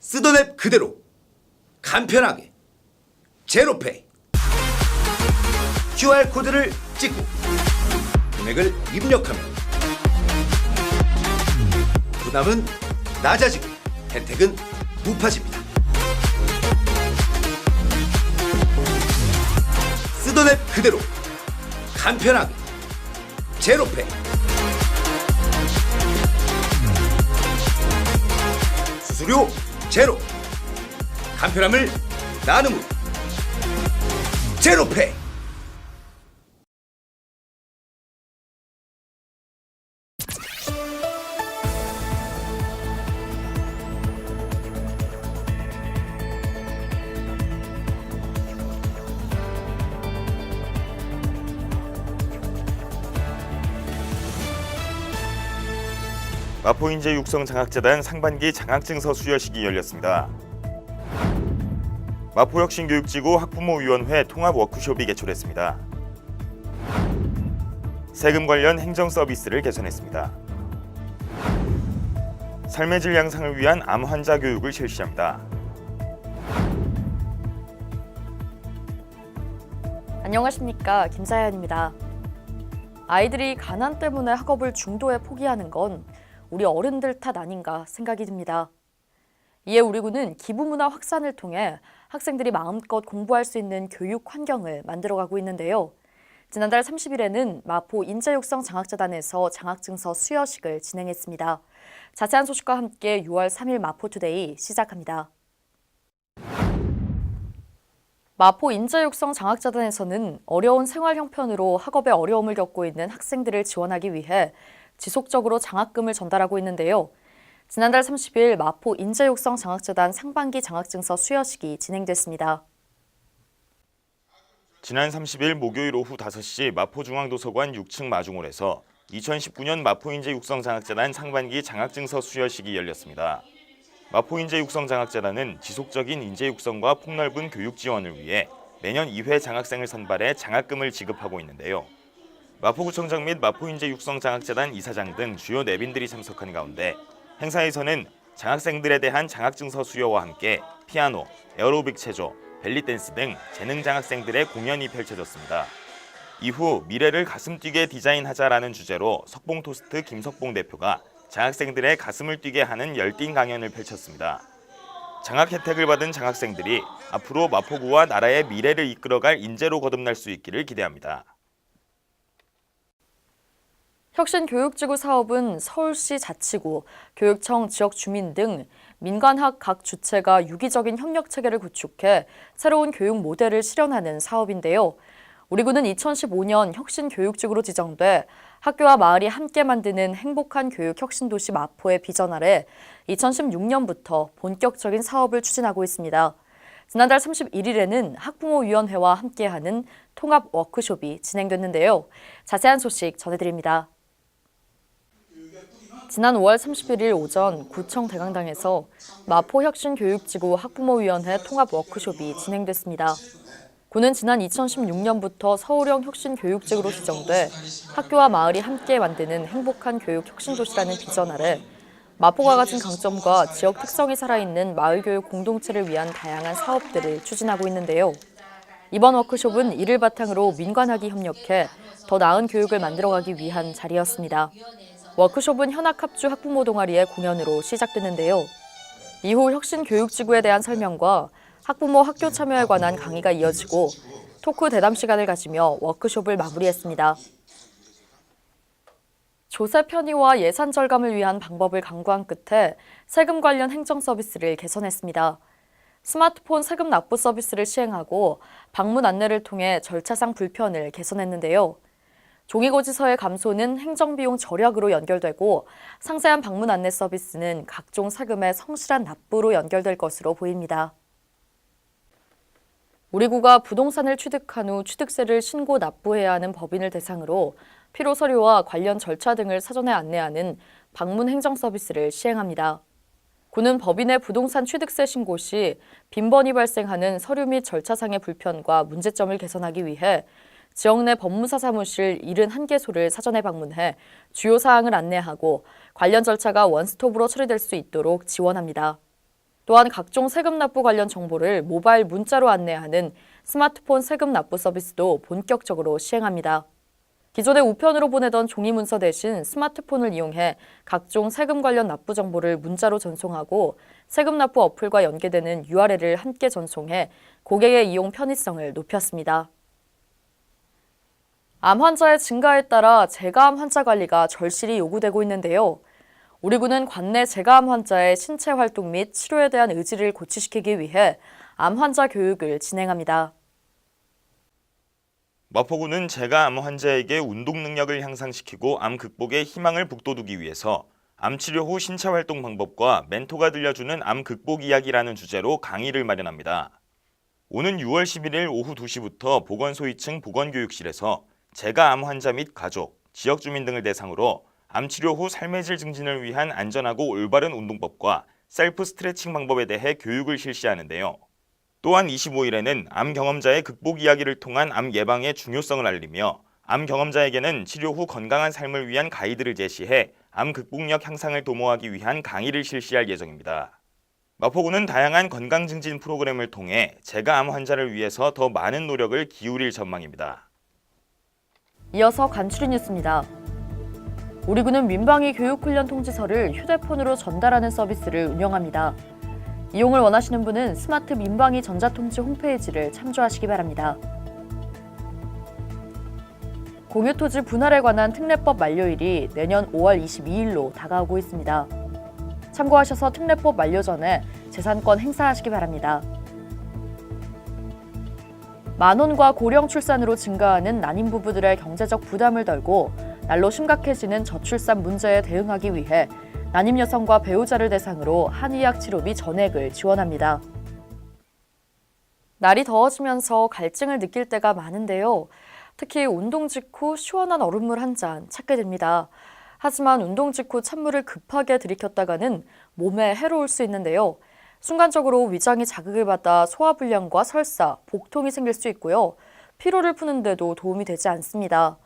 쓰던 앱 그대로 간편하게 제로페이. QR코드를 찍고 금액을 입력하면 부담은 낮아지고 혜택은 높아집니다. 쓰던 앱 그대로 간편하게 제로페이. 수수료 제로, 간편함을 나눔으로 제로페이. 마포인재 육성장학재단 상반기 장학증서 수여식이 열렸습니다. 마포혁신교육지구 학부모위원회 통합 워크숍이 개최됐습니다. 세금 관련 행정 서비스를 개선했습니다. 삶의 질 향상을 위한 암 환자 교육을 실시합니다. 안녕하십니까, 김사연입니다. 아이들이 가난 때문에 학업을 중도에 포기하는 건 우리 어른들 탓 아닌가 생각이 듭니다. 이에 우리 군은 기부문화 확산을 통해 학생들이 마음껏 공부할 수 있는 교육 환경을 만들어가고 있는데요. 지난달 30일에는 마포 인재육성장학재단에서 장학증서 수여식을 진행했습니다. 자세한 소식과 함께 6월 3일 마포투데이 시작합니다. 마포 인재육성장학재단에서는 어려운 생활 형편으로 학업에 어려움을 겪고 있는 학생들을 지원하기 위해 지속적으로 장학금을 전달하고 있는데요. 지난달 30일 마포 인재육성장학재단 상반기 장학증서 수여식이 진행됐습니다. 지난 30일 목요일 오후 5시 마포중앙도서관 6층 마중홀에서 2019년 마포인재육성장학재단 상반기 장학증서 수여식이 열렸습니다. 마포인재육성장학재단은 지속적인 인재육성과 폭넓은 교육 지원을 위해 매년 2회 장학생을 선발해 장학금을 지급하고 있는데요. 마포구청장 및 마포인재육성장학재단 이사장 등 주요 내빈들이 참석한 가운데 행사에서는 장학생들에 대한 장학증서 수여와 함께 피아노, 에어로빅 체조, 벨리댄스 등 재능 장학생들의 공연이 펼쳐졌습니다. 이후 미래를 가슴 뛰게 디자인하자라는 주제로 석봉토스트 김석봉 대표가 장학생들의 가슴을 뛰게 하는 열띤 강연을 펼쳤습니다. 장학 혜택을 받은 장학생들이 앞으로 마포구와 나라의 미래를 이끌어갈 인재로 거듭날 수 있기를 기대합니다. 혁신교육지구 사업은 서울시 자치구, 교육청, 지역 주민 등 민관학 각 주체가 유기적인 협력체계를 구축해 새로운 교육 모델을 실현하는 사업인데요. 우리 군은 2015년 혁신교육지구로 지정돼 학교와 마을이 함께 만드는 행복한 교육 혁신도시 마포의 비전 아래 2016년부터 본격적인 사업을 추진하고 있습니다. 지난달 31일에는 학부모위원회와 함께하는 통합 워크숍이 진행됐는데요. 자세한 소식 전해드립니다. 지난 5월 31일 오전 구청 대강당에서 마포혁신교육지구 학부모위원회 통합 워크숍이 진행됐습니다. 구는 지난 2016년부터 서울형 혁신교육지구로 지정돼 학교와 마을이 함께 만드는 행복한 교육 혁신도시라는 비전 아래 마포가 가진 강점과 지역 특성이 살아있는 마을교육 공동체를 위한 다양한 사업들을 추진하고 있는데요. 이번 워크숍은 이를 바탕으로 민관학이 협력해 더 나은 교육을 만들어가기 위한 자리였습니다. 워크숍은 현학합주 학부모 동아리의 공연으로 시작됐는데요. 이후 혁신교육지구에 대한 설명과 학부모 학교 참여에 관한 강의가 이어지고 토크 대담 시간을 가지며 워크숍을 마무리했습니다. 조세 편의와 예산 절감을 위한 방법을 강구한 끝에 세금 관련 행정 서비스를 개선했습니다. 스마트폰 세금 납부 서비스를 시행하고 방문 안내를 통해 절차상 불편을 개선했는데요. 종이고지서의 감소는 행정비용 절약으로 연결되고 상세한 방문 안내 서비스는 각종 세금의 성실한 납부로 연결될 것으로 보입니다. 우리 구가 부동산을 취득한 후 취득세를 신고 납부해야 하는 법인을 대상으로 필요 서류와 관련 절차 등을 사전에 안내하는 방문 행정 서비스를 시행합니다. 구는 법인의 부동산 취득세 신고 시 빈번히 발생하는 서류 및 절차상의 불편과 문제점을 개선하기 위해 지역 내 법무사 사무실 71개소를 사전에 방문해 주요 사항을 안내하고 관련 절차가 원스톱으로 처리될 수 있도록 지원합니다. 또한 각종 세금 납부 관련 정보를 모바일 문자로 안내하는 스마트폰 세금 납부 서비스도 본격적으로 시행합니다. 기존에 우편으로 보내던 종이 문서 대신 스마트폰을 이용해 각종 세금 관련 납부 정보를 문자로 전송하고 세금 납부 어플과 연계되는 URL을 함께 전송해 고객의 이용 편의성을 높였습니다. 암 환자의 증가에 따라 재가암 환자 관리가 절실히 요구되고 있는데요. 우리 군은 관내 재가암 환자의 신체 활동 및 치료에 대한 의지를 고취시키기 위해 암 환자 교육을 진행합니다. 마포구는 재가암 환자에게 운동 능력을 향상시키고 암 극복에 희망을 북돋우기 위해서 암 치료 후 신체 활동 방법과 멘토가 들려주는 암 극복 이야기라는 주제로 강의를 마련합니다. 오는 6월 11일 오후 2시부터 보건소 2층 보건교육실에서 재가암 환자 및 가족, 지역 주민 등을 대상으로 암 치료 후 삶의 질 증진을 위한 안전하고 올바른 운동법과 셀프 스트레칭 방법에 대해 교육을 실시하는데요. 또한 25일에는 암 경험자의 극복 이야기를 통한 암 예방의 중요성을 알리며 암 경험자에게는 치료 후 건강한 삶을 위한 가이드를 제시해 암 극복력 향상을 도모하기 위한 강의를 실시할 예정입니다. 마포구는 다양한 건강 증진 프로그램을 통해 재가암 환자를 위해서 더 많은 노력을 기울일 전망입니다. 이어서 간추린 뉴스입니다. 우리 군은 민방위 교육훈련 통지서를 휴대폰으로 전달하는 서비스를 운영합니다. 이용을 원하시는 분은 스마트 민방위 전자통지 홈페이지를 참조하시기 바랍니다. 공유토지 분할에 관한 특례법 만료일이 내년 5월 22일로 다가오고 있습니다. 참고하셔서 특례법 만료 전에 재산권 행사하시기 바랍니다. 만혼과 고령 출산으로 증가하는 난임 부부들의 경제적 부담을 덜고 날로 심각해지는 저출산 문제에 대응하기 위해 난임 여성과 배우자를 대상으로 한의학 치료비 전액을 지원합니다. 날이 더워지면서 갈증을 느낄 때가 많은데요. 특히 운동 직후 시원한 얼음물 한 잔 찾게 됩니다. 하지만 운동 직후 찬물을 급하게 들이켰다가는 몸에 해로울 수 있는데요. 순간적으로 위장이 자극을 받아 소화불량과 설사, 복통이 생길 수 있고요. 피로를 푸는데도 도움이 되지 않습니다.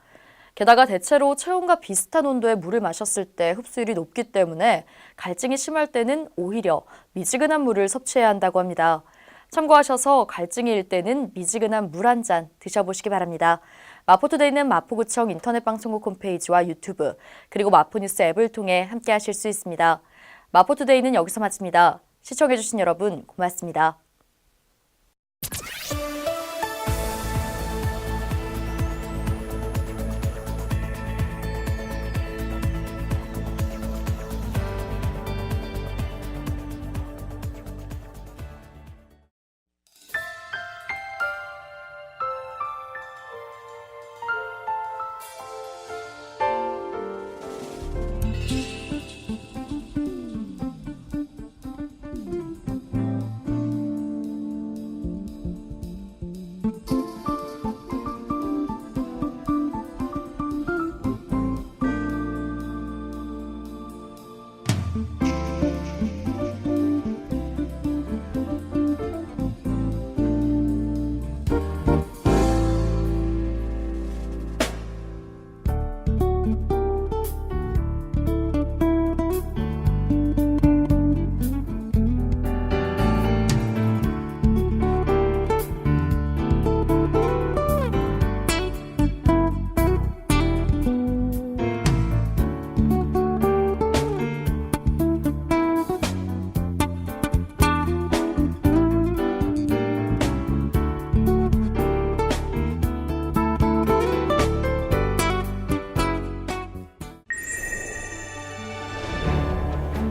게다가 대체로 체온과 비슷한 온도의 물을 마셨을 때 흡수율이 높기 때문에 갈증이 심할 때는 오히려 미지근한 물을 섭취해야 한다고 합니다. 참고하셔서 갈증이 일 때는 미지근한 물 한 잔 드셔보시기 바랍니다. 마포투데이는 마포구청 인터넷 방송국 홈페이지와 유튜브 그리고 마포뉴스 앱을 통해 함께하실 수 있습니다. 마포투데이는 여기서 마칩니다. 시청해주신 여러분 고맙습니다.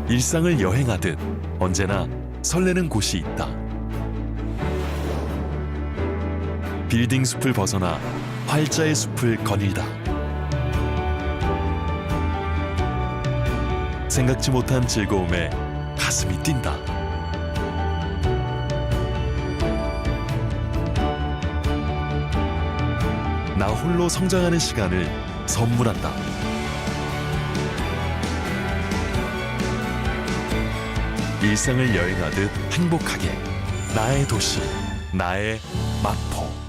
일상을 여행하듯 언제나 설레는 곳이 있다. 빌딩 숲을 벗어나 활자의 숲을 거닐다. 생각지 못한 즐거움에 가슴이 뛴다. 나 홀로 성장하는 시간을 선물한다. 일상을 여행하듯 행복하게 나의 도시, 나의 마포.